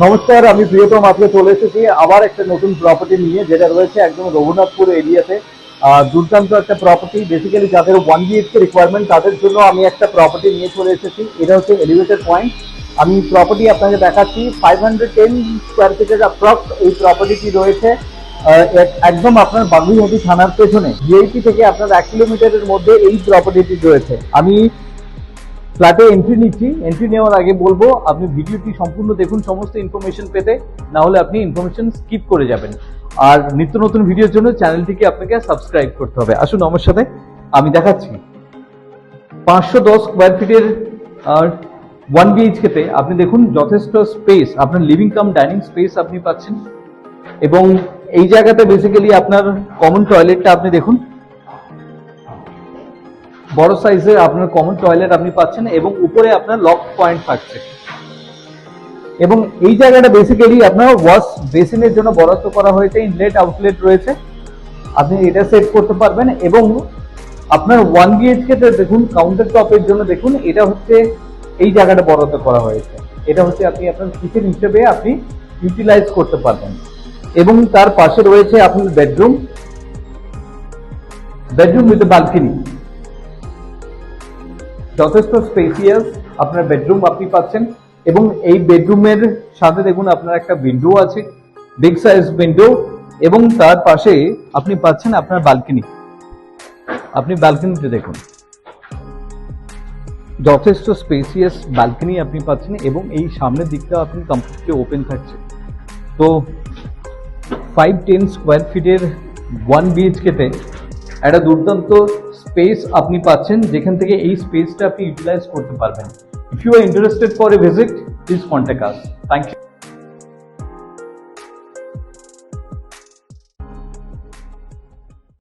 নমস্কার, আমি প্রিয়তম আজকে চলে এসেছি আবার একটা নতুন প্রপার্টি নিয়ে, যেটা রয়েছে একদম রঘুনাথপুর এরিয়াতে। দুর্দান্ত একটা প্রপার্টি, বেসিক্যালি যাদের 1 BHK রিকোয়ারমেন্ট তাদের জন্য আমি একটা প্রপার্টি নিয়ে চলে এসেছি। এটা হচ্ছে এলিভেটেড পয়েন্ট। আমি প্রপার্টি আপনাকে দেখাচ্ছি। 510 স্কোয়ার ফিটের অ্যাপ্রক্স এই প্রপার্টিটি রয়েছে। একদম আপনার বাগুইহাটি থানার পেছনে, জিআইটি থেকে আপনার 1 কিলোমিটারের মধ্যে এই প্রপার্টিটি রয়েছে। আমি ফ্ল্যাটে এন্ট্রি নিচ্ছি। এন্ট্রি নেওয়ার আগে বলবো আপনি ভিডিওটি সম্পূর্ণ দেখুন সমস্ত ইনফরমেশন পেতে, না হলে আপনি ইনফরমেশন স্কিপ করে যাবেন। আর নিত্য নতুন ভিডিওর জন্য চ্যানেলটিকে আপনাকে সাবস্ক্রাইব করতে হবে। আসুন আমার সাথে, আমি দেখাচ্ছি। 510 স্কোয়ার ফিটের 1 BHK তে আপনি দেখুন যথেষ্ট স্পেস, আপনার লিভিং কাম ডাইনিং স্পেস আপনি পাচ্ছেন। এবং এই জায়গাতে বেসিক্যালি আপনার কমন টয়লেটটা আপনি দেখুন, বড় সাইজের আপনার কমন টয়লেট আপনি পাচ্ছেন এবং উপরে আপনার লক পয়েন্ট থাকছে। এবং এই জায়গাটা বেসিক্যালি আপনার ওয়াশ বেসিনের জন্য বরাদ্দ করা হয়েছে। ইনলেট আউটলেট রয়েছে, আপনি এটা সেট করতে পারবেন। এবং আপনার 1 BHK তে দেখুন কাউন্টার টপের জন্য দেখুন, এটা হচ্ছে এই জায়গাটা বরাদ্দ করা হয়েছে। এটা হচ্ছে আপনি আপনার কিচেন হিসেবে আপনি ইউটিলাইজ করতে পারবেন। এবং তার পাশে রয়েছে আপনার বেডরুম উইথ বালকনি। যথেষ্ট স্পেসিয়াস আপনার বেডরুম আপনি পাচ্ছেন। এবং এই বেডরুমের সাথে দেখুন আপনার একটা উইন্ডো আছে, বিগ সাইজ উইন্ডো। এবং তার পাশে আপনি পাচ্ছেন আপনার বালকনি। আপনি বালকনিতে দেখুন, যথেষ্ট স্পেসিয়াস বালকনি আপনি পাচ্ছেন। এবং এই সামনের দিকটা আপনি কমপ্লিটলি ওপেন থাকছে। তো 510 স্কোয়ার ফিটের 1 BHK তে একটা দুর্দান্ত স্পেস আপনি পাচ্ছেন, যেখান থেকে এই স্পেসটা আপনি ইউটিলাইজ করতে পারবেন। If you are interested for a visit, please contact us. Thank you.